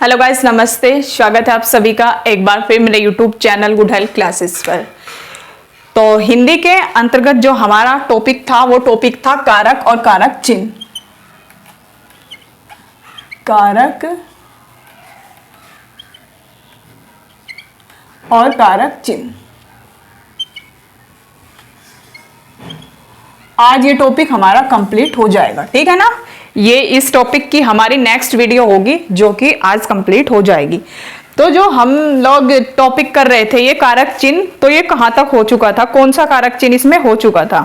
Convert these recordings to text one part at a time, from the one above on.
Hello guys, नमस्ते। स्वागत है आप सभी का एक बार फिर मेरे YouTube channel good health classes पर। तो हिंदी के अंतर्गत जो हमारा टॉपिक था वो टॉपिक था कारक और कारक चिन्ह। कारक और कारक चिन्ह। आज ये टॉपिक हमारा कंप्लीट हो जाएगा, ठीक है ना। ये इस टॉपिक की हमारी नेक्स्ट वीडियो होगी जो कि आज कंप्लीट हो जाएगी। तो जो हम लोग टॉपिक कर रहे थे ये कारक चिन्ह, तो ये कहां तक हो चुका था, कौन सा कारक चिन्ह इसमें हो चुका था।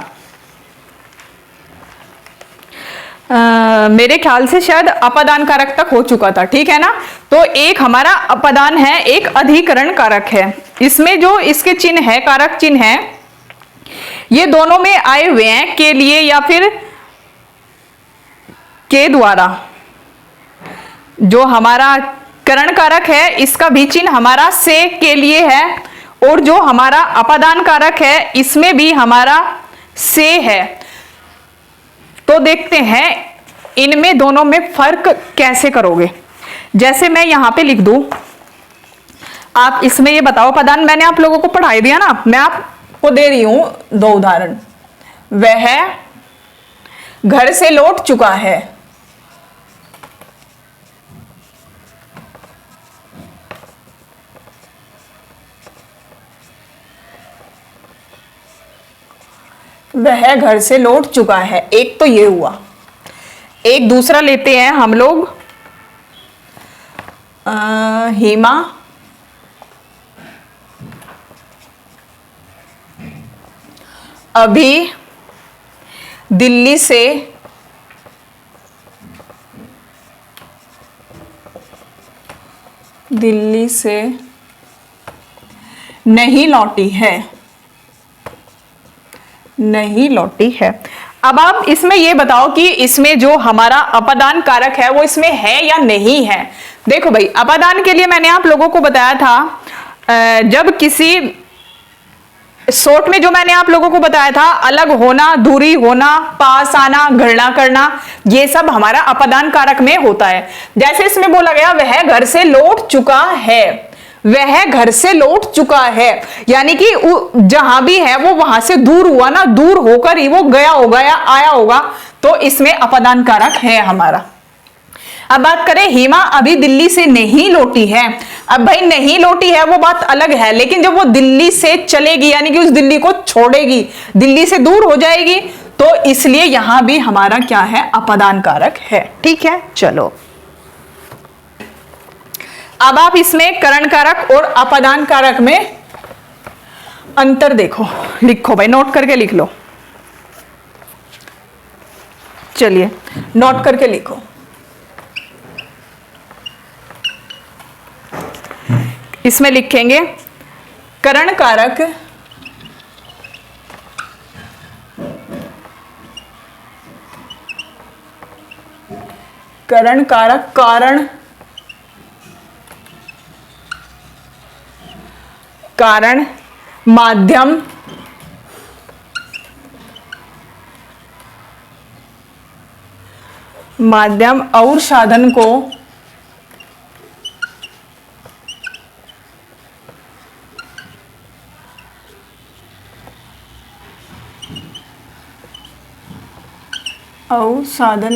मेरे ख्याल से शायद अपादान कारक तक हो चुका था, ठीक है ना। तो एक हमारा अपादान है, एक अधिकरण कारक है। इसमें जो इसके चिन्ह है, कारक चिन्ह है, ये दोनों में आए हुए हैं के लिए या फिर के द्वारा। जो हमारा करण कारक है इसका भी चिन्ह हमारा से के लिए है, और जो हमारा अपादान कारक है इसमें भी हमारा से है। तो देखते हैं इनमें दोनों में फर्क कैसे करोगे। जैसे मैं यहां पे लिख दूं, आप इसमें ये बताओ, अपादान मैंने आप लोगों को पढ़ाई दिया ना, मैं आपको दे रही हूं दो उदाहरण। वह घर से लौट चुका है। वह घर से लौट चुका है, एक तो ये हुआ। एक दूसरा लेते हैं हम लोग, हेमा अभी दिल्ली से नहीं लौटी है। नहीं लौटी है। अब आप इसमें ये बताओ कि इसमें जो हमारा अपादान कारक है वो इसमें है या नहीं है। देखो भाई, अपादान के लिए मैंने आप लोगों को बताया था, जब किसी शॉर्ट में जो मैंने आप लोगों को बताया था, अलग होना, दूरी होना, पास आना, घृणा करना, ये सब हमारा अपादान कारक में होता है। जैसे इसमें बोला गया वह घर से लौट चुका है, वह घर से लौट चुका है, यानी कि जहां भी है वो वहां से दूर हुआ ना, दूर होकर ही वो गया होगा या आया होगा, तो इसमें अपादान कारक है हमारा। अब बात करें, हेमा अभी दिल्ली से नहीं लौटी है। अब भाई नहीं लौटी है वो बात अलग है, लेकिन जब वो दिल्ली से चलेगी यानी कि उस दिल्ली को छोड़ेगी, दिल्ली से दूर हो जाएगी, तो इसलिए यहां भी हमारा क्या है, अपादान कारक है। ठीक है, चलो अब आप इसमें करण कारक और अपादान कारक में अंतर देखो, लिखो भाई, नोट करके लिख लो। चलिए नोट करके लिखो। इसमें लिखेंगे करण कारक कारण माध्यम और साधन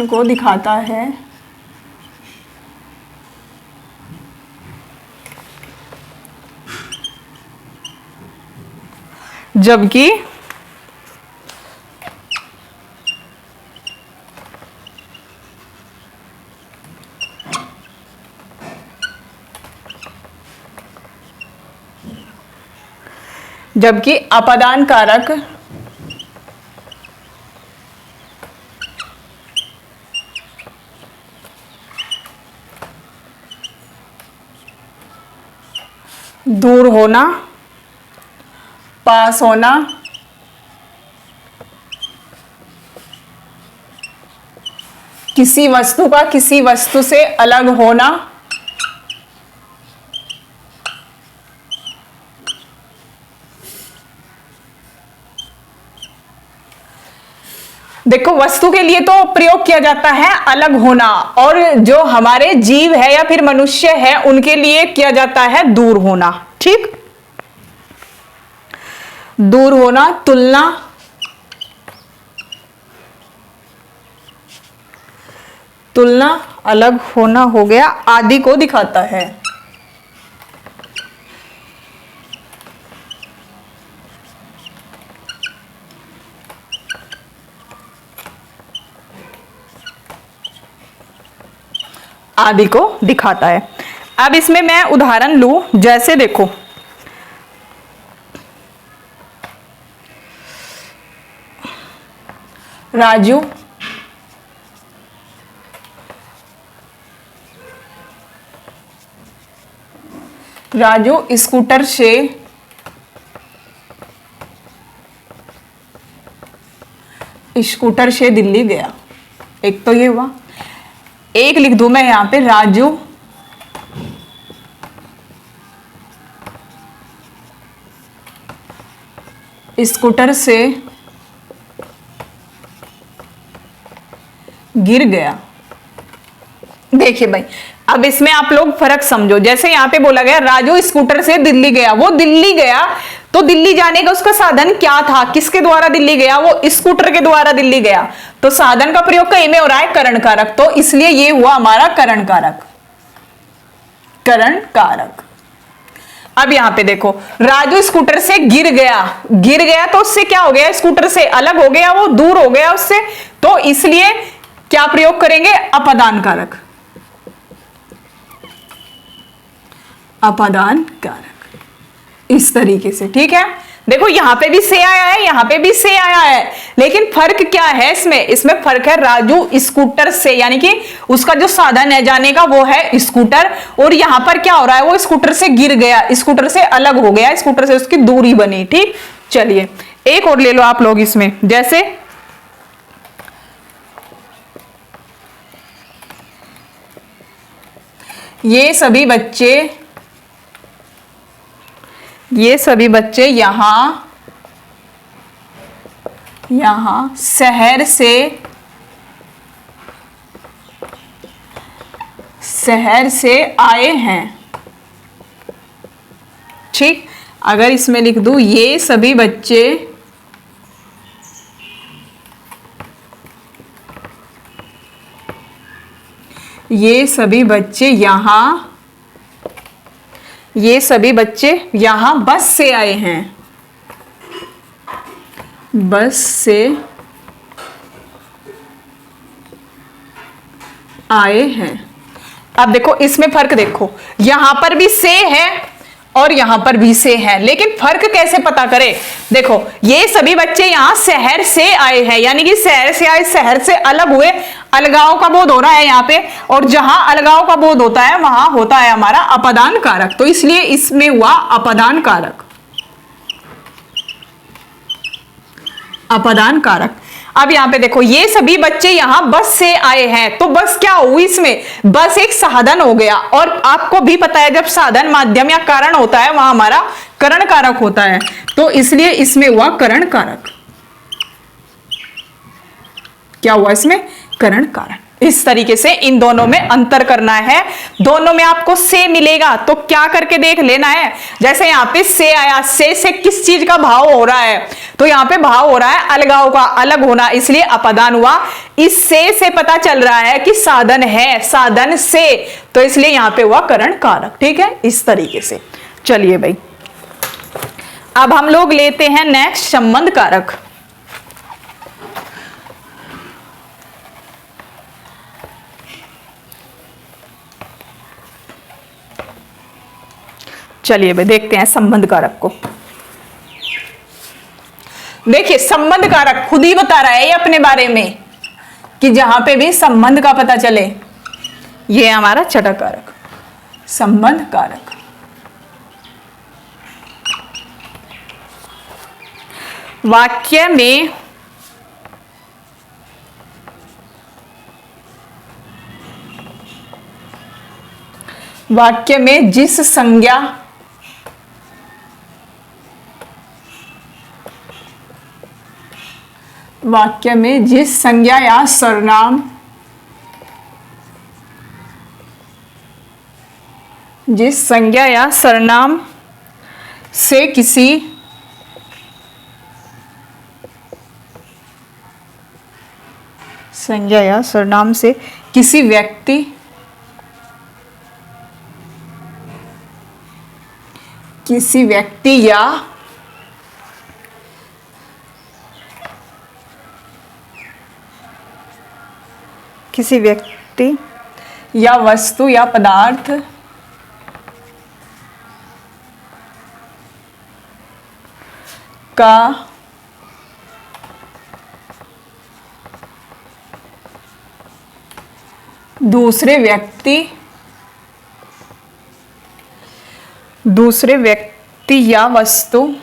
को दिखाता है। जबकि अपादान कारक दूर होना, पास होना, किसी वस्तु का किसी वस्तु से अलग होना, देखो वस्तु के लिए तो प्रयोग किया जाता है अलग होना, और जो हमारे जीव है या फिर मनुष्य है उनके लिए किया जाता है दूर होना। ठीक, दूर होना, तुलना, तुलना, अलग होना हो गया, आदि को दिखाता है। आदि को दिखाता है। अब इसमें मैं उदाहरण लूं, जैसे देखो राजू स्कूटर से दिल्ली गया। एक तो ये हुआ, एक लिख दूं मैं यहां पे, राजू स्कूटर से गिर गया। देखिए भाई, अब इसमें आप लोग फर्क समझो। जैसे यहां पे बोला गया राजू स्कूटर से दिल्ली गया, वो दिल्ली गया तो दिल्ली जाने का उसका साधन क्या था, किसके द्वारा दिल्ली गया, वो स्कूटर के द्वारा दिल्ली गया। तो साधन का प्रयोग कहीं में हो रहा है करण कारक, तो इसलिए ये हुआ हमारा करण कारक। करण कारक। अब यहां पे देखो राजू स्कूटर से गिर गया, गिर गया तो उससे क्या हो गया, स्कूटर से अलग हो गया, वो दूर हो गया उससे, तो इसलिए क्या प्रयोग करेंगे, अपादान कारक। अपादान कारक इस तरीके से। ठीक है, देखो यहां पे भी से आया है, यहां पे भी से आया है, लेकिन फर्क क्या है इसमें फर्क है राजू स्कूटर से, यानी कि उसका जो साधन है जाने का वो है स्कूटर, और यहां पर क्या हो रहा है, वो स्कूटर से गिर गया, स्कूटर से अलग हो गया, स्कूटर से उसकी दूरी बनी। ठीक, चलिए एक और ले लो आप लोग इसमें, जैसे ये सभी बच्चे यहां शहर से आए हैं। ठीक, अगर इसमें लिख दूं ये सभी बच्चे यहां बस से आए हैं, बस से आए हैं। अब देखो इसमें फर्क देखो, यहां पर भी से है और यहां पर भी से है, लेकिन फर्क कैसे पता करें। देखो ये सभी बच्चे यहां शहर से आए हैं, यानी कि शहर से आए, शहर से अलग हुए, अलगाव का बोध हो रहा है यहाँ पे, और जहां अलगाव का बोध होता है वहां होता है हमारा अपादान कारक, तो इसलिए इसमें हुआ अपादान कारक। अपादान कारक। अब यहां पे देखो ये सभी बच्चे यहां बस से आए हैं, तो बस क्या हुई इसमें, बस एक साधन हो गया, और आपको भी पता है जब साधन माध्यम या कारण होता है वहां हमारा करण कारक होता है, तो इसलिए इसमें हुआ करण कारक। क्या हुआ इसमें, करण कारक। इस तरीके से इन दोनों में अंतर करना है, दोनों में आपको से मिलेगा तो क्या करके देख लेना है। जैसे यहाँ पे से आया, से किस चीज का भाव हो रहा है, तो यहाँ पे भाव हो रहा है अलगाव का, अलग होना, इसलिए अपादान हुआ। इस से पता चल रहा है कि साधन है, साधन से, तो इसलिए यहाँ पे हुआ करण कारक। ठीक है, इस तरीके से। चलिए भाई, अब हम लोग लेते हैं नेक्स्ट संबंध कारक। चलिए भाई देखते हैं संबंध कारक को। देखिए संबंध कारक खुद ही बता रहा है ये अपने बारे में कि जहां पे भी संबंध का पता चले, ये हमारा छठा कारक संबंध कारक। वाक्य में जिस संज्ञा वाक्य में जिस संज्ञा या सर्वनाम, जिस संज्ञा या सर्वनाम से किसी संज्ञा या सर्वनाम से किसी व्यक्ति या किसी व्यक्ति या वस्तु या पदार्थ का दूसरे व्यक्ति या वस्तु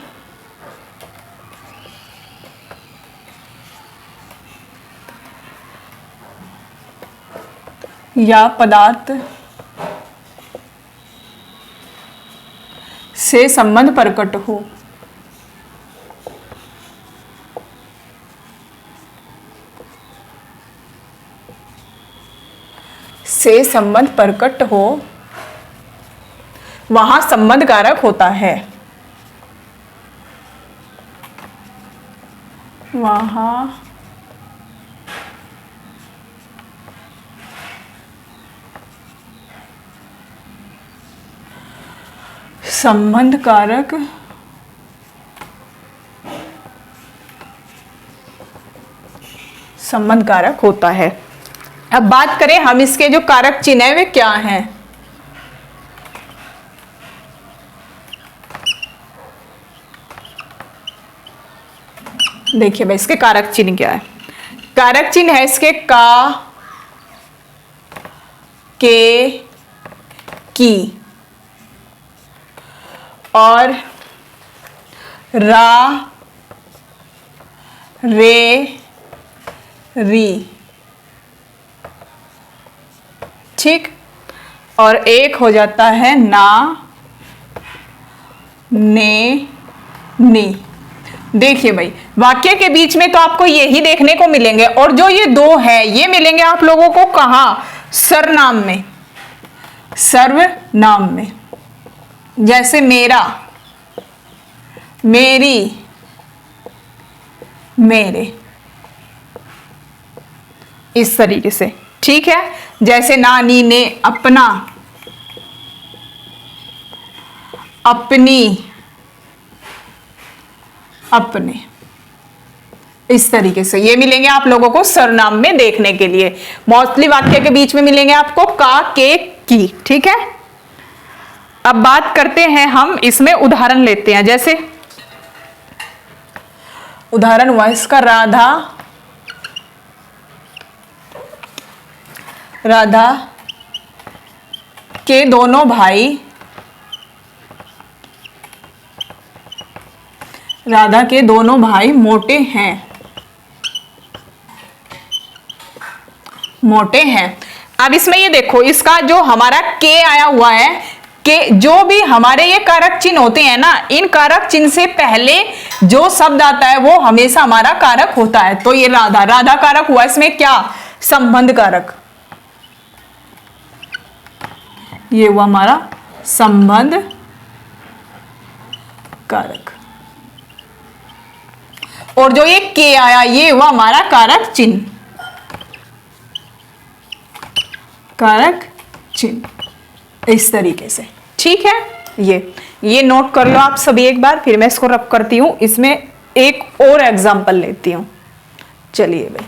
या पदार्थ से संबंध प्रकट हो। से संबंध प्रकट हो, वहां संबंध कारक होता है। वहां संबंध कारक होता है। अब बात करें हम इसके जो कारक चिन्ह है वे क्या हैं। देखिए भाई इसके कारक चिन्ह क्या है। कारक चिन्ह है इसके का, के, की और रा, रे, री। ठीक, और एक हो जाता है ना, ने, नी। देखिए भाई वाक्य के बीच में तो आपको यही देखने को मिलेंगे, और जो ये दो है ये मिलेंगे आप लोगों को कहां? सर्वनाम में, सर्वनाम में। जैसे मेरा, मेरी, मेरे, इस तरीके से। ठीक है, जैसे नानी ने, अपना, अपनी, अपने, इस तरीके से ये मिलेंगे आप लोगों को सर्वनाम में देखने के लिए। मोस्टली वाक्य के बीच में मिलेंगे आपको का, के, की। ठीक है, अब बात करते हैं हम इसमें उदाहरण लेते हैं। जैसे उदाहरण हुआ इसका राधा, राधा के दोनों भाई, राधा के दोनों भाई मोटे हैं, मोटे हैं। अब इसमें ये देखो इसका जो हमारा के आया हुआ है, के जो भी हमारे ये कारक चिन्ह होते हैं ना, इन कारक चिन्ह से पहले जो शब्द आता है वो हमेशा हमारा कारक होता है। तो ये राधा, राधा कारक हुआ, इसमें क्या? संबंध कारक। ये हुआ हमारा संबंध कारक। और जो ये के आया ये हुआ हमारा कारक चिन्ह, कारक चिन्ह, इस तरीके से। ठीक है, ये नोट कर लो आप सभी एक बार, फिर मैं इसको रब करती हूं। इसमें एक और एग्जांपल लेती हूं। चलिए भाई,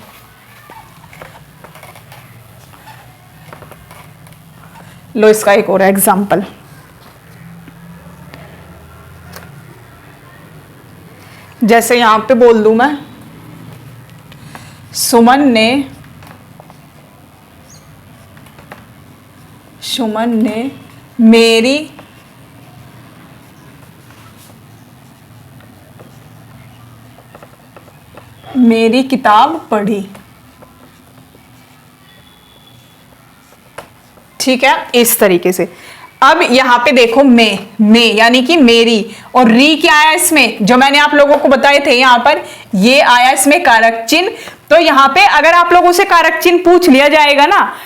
लो इसका एक और एग्जांपल। जैसे यहां पे बोल दूं मैं, सुमन ने मेरी किताब पढ़ी। ठीक है, इस तरीके से। अब यहां पे देखो मैं यानी कि मेरी, और री क्या है इसमें, जो मैंने आप लोगों को बताए थे यहां पर ये आया इसमें कारक चिन्ह। तो यहां पे अगर आप लोगों से कारक चिन्ह पूछ लिया जाएगा ना,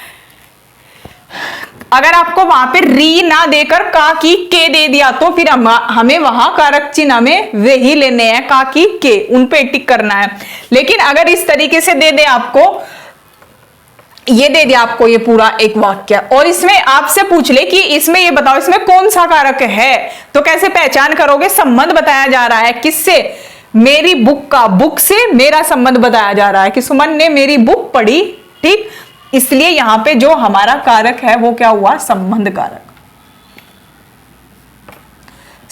अगर आपको वहां पे री ना देकर का की के दे दिया तो फिर हमें वहां कारक चिन्ह हमें वे ही लेने हैं, का की के, उन पे टिक करना है। लेकिन अगर इस तरीके से दे दे आपको, ये दे दिया आपको ये पूरा एक वाक्य, और इसमें आपसे पूछ ले कि इसमें ये बताओ इसमें कौन सा कारक है, तो कैसे पहचान करोगे? संबंध बताया जा रहा है किससे? मेरी बुक का, बुक से मेरा संबंध बताया जा रहा है कि सुमन ने मेरी बुक पढ़ी, ठीक। इसलिए यहां पे जो हमारा कारक है वो क्या हुआ? संबंध कारक,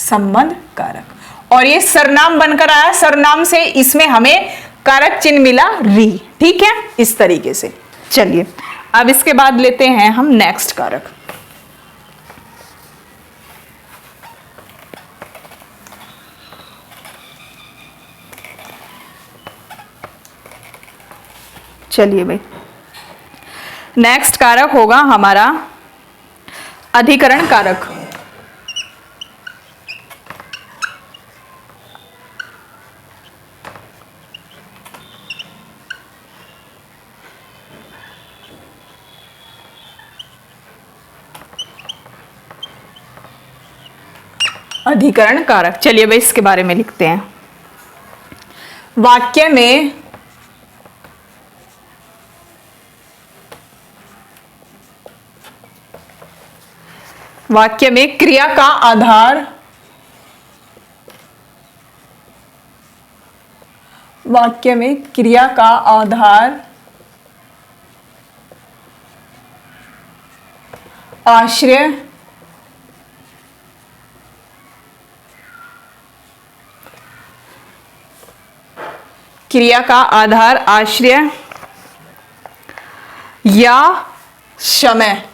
संबंध कारक। और ये सरनाम बनकर आया, सरनाम से इसमें हमें कारक चिन्ह मिला री, ठीक है, इस तरीके से। चलिए अब इसके बाद लेते हैं हम नेक्स्ट कारक। चलिए भाई, नेक्स्ट कारक होगा हमारा अधिकरण कारक। अधिकरण कारक, चलिए भाई इसके बारे में लिखते हैं। वाक्य में क्रिया का आधार, वाक्य में क्रिया का आधार आश्रय, क्रिया का आधार आश्रय या समय,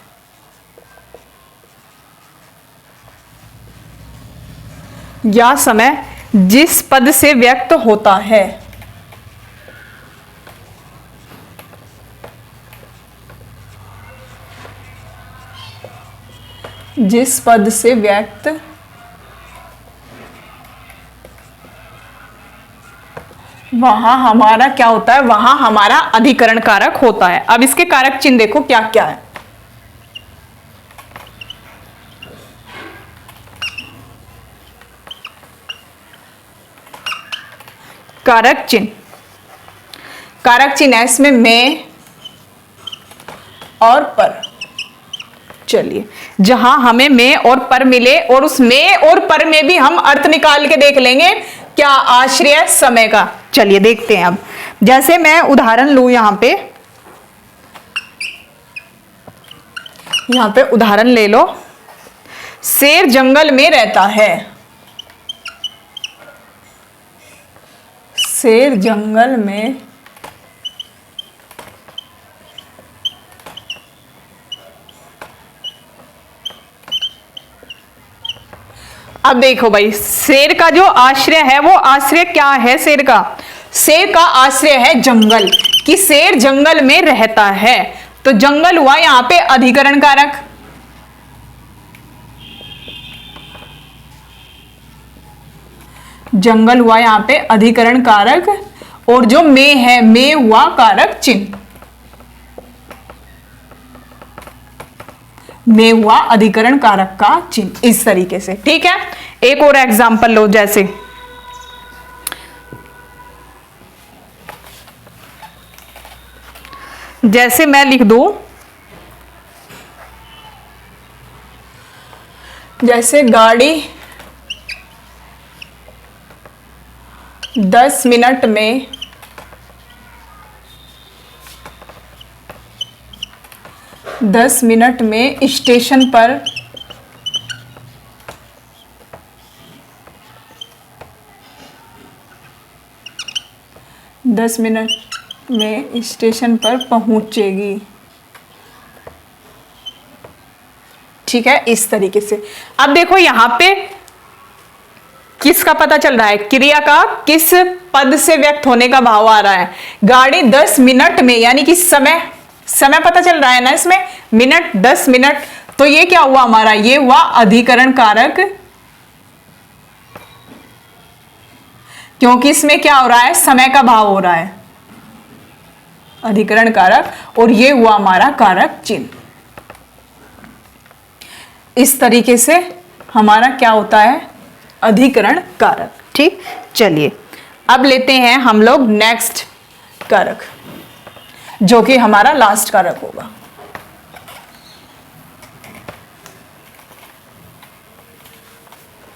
या समय जिस पद से व्यक्त होता है, जिस पद से व्यक्त वहां हमारा क्या होता है? वहां हमारा अधिकरण कारक होता है। अब इसके कारक चिन्ह देखो क्या क्या है। कारक चिन्ह, कारक चिन्ह है इसमें में और पर। चलिए, जहां हमें में और पर मिले, और उस में और पर में भी हम अर्थ निकाल के देख लेंगे क्या? आश्रय समय का। चलिए देखते हैं अब। जैसे मैं उदाहरण लूं यहां पे उदाहरण ले लो। शेर जंगल में रहता है, शेर जंगल में अब देखो भाई, शेर का जो आश्रय है वो आश्रय क्या है? शेर का आश्रय है जंगल, कि शेर जंगल में रहता है। तो जंगल हुआ यहां पे अधिकरण कारक। जंगल हुआ यहां पे अधिकरण कारक, और जो में है, में हुआ कारक चिन्ह, में हुआ अधिकरण कारक का चिन्ह, इस तरीके से, ठीक है। एक और एग्जांपल लो, जैसे मैं लिख दूं, जैसे गाड़ी 10 मिनट में 10 मिनट में स्टेशन पर पहुंचेगी, ठीक है, इस तरीके से। अब देखो यहां पे किसका पता चल रहा है? क्रिया का किस पद से व्यक्त होने का भाव आ रहा है? गाड़ी 10 मिनट में, यानी कि समय पता चल रहा है ना इसमें, मिनट 10 मिनट। तो ये क्या हुआ हमारा? ये हुआ अधिकरण कारक, क्योंकि इसमें क्या हो रहा है, समय का भाव हो रहा है, अधिकरण कारक, और ये हुआ हमारा कारक चिन्ह। इस तरीके से हमारा क्या होता है, अधिकरण कारक। ठीक, चलिए अब लेते हैं हम लोग नेक्स्ट कारक, जो कि हमारा लास्ट कारक होगा।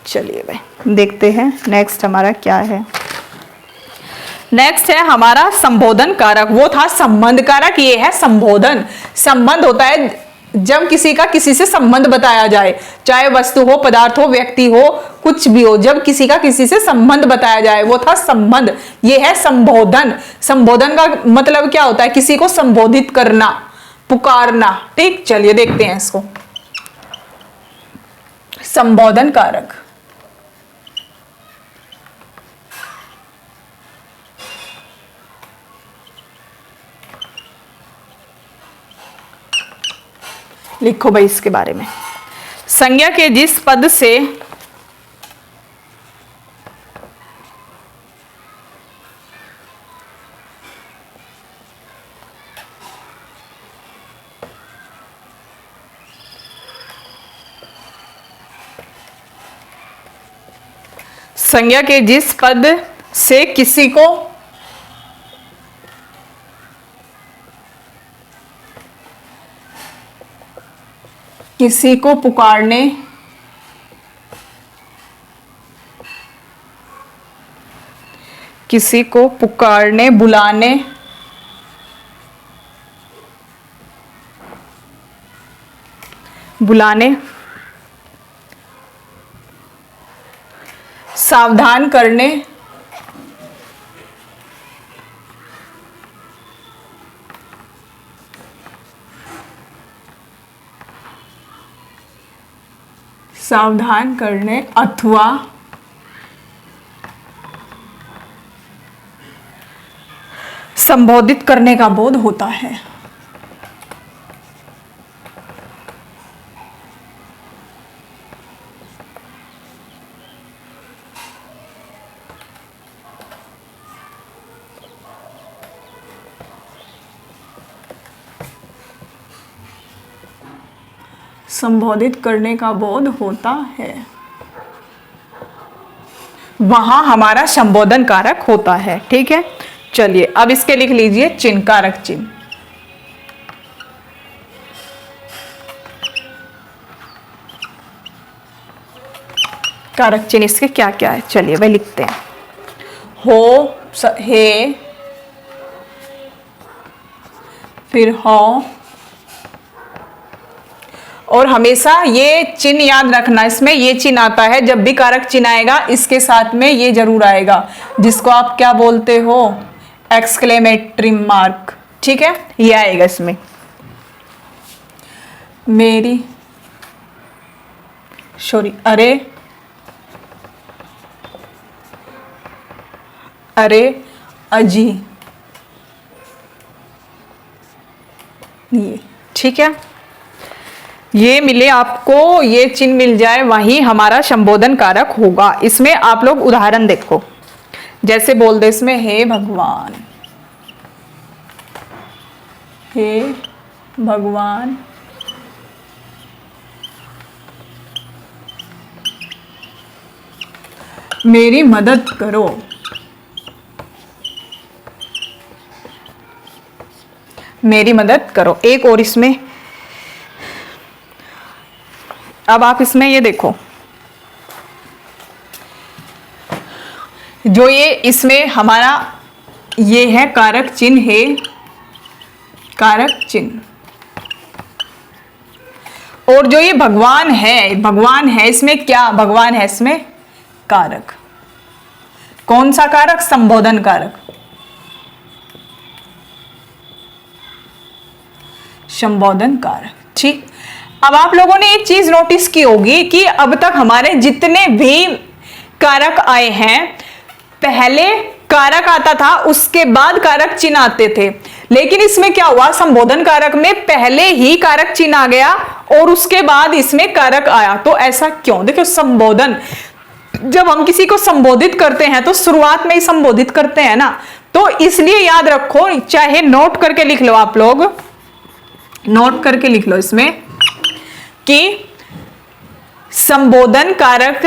चलिए भाई देखते हैं नेक्स्ट हमारा क्या है। नेक्स्ट है हमारा संबोधन कारक। वो था संबंध कारक, ये है संबोधन। संबंध होता है जब किसी का किसी से संबंध बताया जाए, चाहे वस्तु हो, पदार्थ हो, व्यक्ति हो, कुछ भी हो, जब किसी का किसी से संबंध बताया जाए वो था संबंध। ये है संबोधन। संबोधन का मतलब क्या होता है, किसी को संबोधित करना, पुकारना। ठीक, चलिए देखते हैं इसको। संबोधन कारक, लिखो भाई इसके बारे में। संज्ञा के जिस पद से संज्ञा के जिस पद से किसी को पुकारने, किसी को पुकारने, बुलाने, सावधान करने, अथवा संबोधित करने का बोध होता है। संबोधित करने का बोध होता है, वहां हमारा संबोधन कारक होता है। ठीक है, चलिए अब इसके लिख लीजिए चिन्ह, कारक चिन्ह। कारक चिन्ह इसके क्या क्या है, चलिए वह लिखते हैं। हो, हे, फिर हो, और हमेशा ये चिन्ह याद रखना, इसमें ये चिन्ह आता है जब भी कारक चिन्ह आएगा इसके साथ में ये जरूर आएगा, जिसको आप क्या बोलते हो, एक्सक्लेमेटरी मार्क। ठीक है, ये आएगा इसमें। मेरी, सॉरी, अरे, अजी, ये। ठीक है, ये मिले आपको, ये चिन्ह मिल जाए, वही हमारा संबोधन कारक होगा। इसमें आप लोग उदाहरण देखो, जैसे बोल दे इसमें हे भगवान, हे भगवान, मेरी मदद करो, मेरी मदद करो। एक और इसमें, अब आप इसमें ये देखो, जो ये इसमें हमारा ये है कारक चिन्ह है, कारक चिन्ह, और जो ये भगवान है इसमें क्या, भगवान है इसमें कारक। कौन सा कारक, संबोधन कारक, संबोधन कारक। ठीक, अब आप लोगों ने एक चीज नोटिस की होगी कि अब तक हमारे जितने भी कारक आए हैं, पहले कारक आता था, उसके बाद कारक चिन्ह आते थे, लेकिन इसमें क्या हुआ, संबोधन कारक में पहले ही कारक चिन्ह आ गया और उसके बाद इसमें कारक आया। तो ऐसा क्यों, देखो संबोधन जब हम किसी को संबोधित करते हैं तो शुरुआत में ही संबोधित करते हैं ना, तो इसलिए याद रखो, चाहे नोट करके लिख लो, आप लोग नोट करके लिख लो इसमें कि संबोधन कारक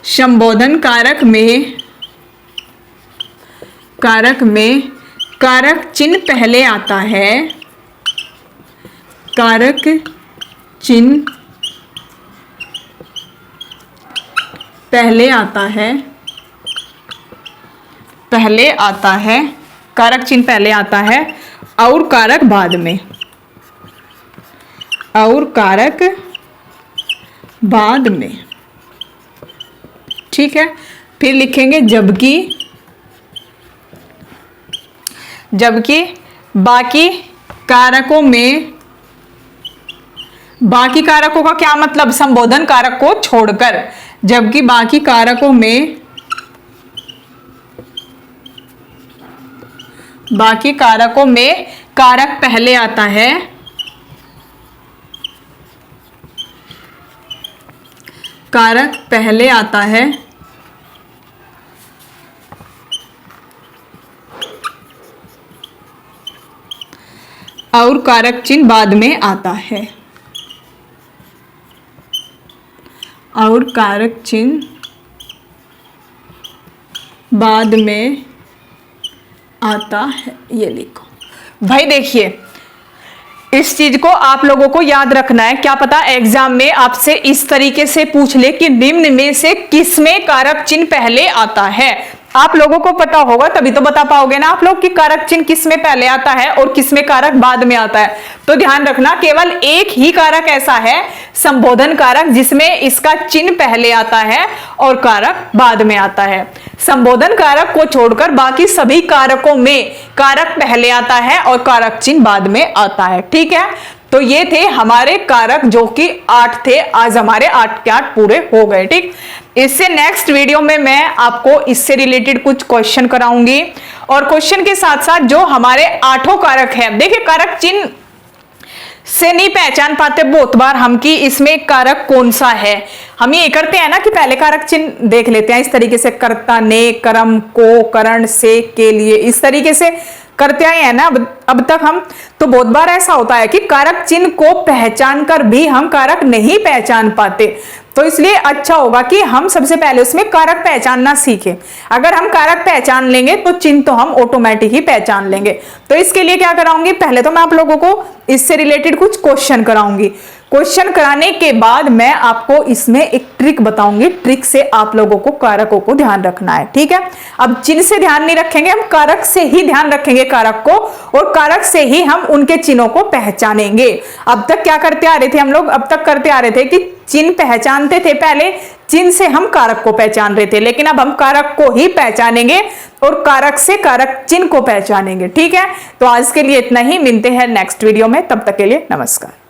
संबोधन कारक में कारक चिन्ह पहले आता है, कारक चिन्ह पहले आता है, कारक चिन्ह पहले आता है और कारक बाद में, ठीक है। फिर लिखेंगे जबकि बाकी कारकों का क्या मतलब, संबोधन कारक को छोड़कर, जबकि बाकी कारकों में कारक पहले आता है, और कारक चिन्ह बाद में आता है, ये लिखो भाई। देखिए इस चीज को आप लोगों को याद रखना है, क्या पता एग्जाम में आपसे इस तरीके से पूछ ले कि निम्न में से किसमें कारक चिन्ह पहले आता है। आप लोगों को पता होगा तभी तो बता पाओगे ना आप लोग कि कारक चिन्ह किसमें पहले आता है और किसमें कारक बाद में आता है। तो ध्यान रखना, केवल एक ही कारक ऐसा है संबोधन कारक जिसमें इसका चिन्ह पहले आता है और कारक बाद में आता है। संबोधन कारक को छोड़कर बाकी सभी कारकों में कारक पहले आता है और कारक चिन्ह बाद में आता है, ठीक है। तो ये थे हमारे कारक जो कि 8 थे, आज हमारे 8 के 8 पूरे हो गए, ठीक। इससे नेक्स्ट वीडियो में मैं आपको इससे रिलेटेड कुछ क्वेश्चन कराऊंगी और क्वेश्चन के साथ साथ जो हमारे 8 कारक है, देखिए कारक चिन्ह से नहीं पहचान पाते बहुत बार हम कि इसमें कारक कौन सा है। हम ये करते हैं ना कि पहले कारक चिन्ह देख लेते हैं इस तरीके से, कर्ता, ने, कर्म, को, करण, से, के लिए, इस तरीके से करते आए हैं ना अब तक हम। तो बहुत बार ऐसा होता है कि कारक चिन्ह को पहचान कर भी हम कारक नहीं पहचान पाते, तो इसलिए अच्छा होगा कि हम सबसे पहले उसमें कारक पहचानना सीखें। अगर हम कारक पहचान लेंगे तो चिन्ह तो हम ऑटोमेटिक ही पहचान लेंगे। तो इसके लिए क्या कराऊंगी, पहले तो मैं आप लोगों को इससे रिलेटेड कुछ क्वेश्चन कराऊंगी। क्वेश्चन कराने के बाद मैं आपको इसमें एक ट्रिक बताऊंगी, ट्रिक से आप लोगों को कारकों को ध्यान रखना है, ठीक है। अब चिन्ह से ध्यान नहीं रखेंगे, हम कारक से ही ध्यान रखेंगे कारक को, और कारक से ही हम उनके चिन्हों को पहचानेंगे। अब तक क्या करते आ रहे थे हम लोग, अब तक करते आ रहे थे कि चिन्ह पहचानते थे, पहले चिन्ह से हम कारक को पहचान रहे थे, लेकिन अब हम कारक को ही पहचानेंगे और कारक से कारक चिन्ह को पहचानेंगे, ठीक है। तो आज के लिए इतना ही, मिलते हैं नेक्स्ट वीडियो में, तब तक के लिए नमस्कार।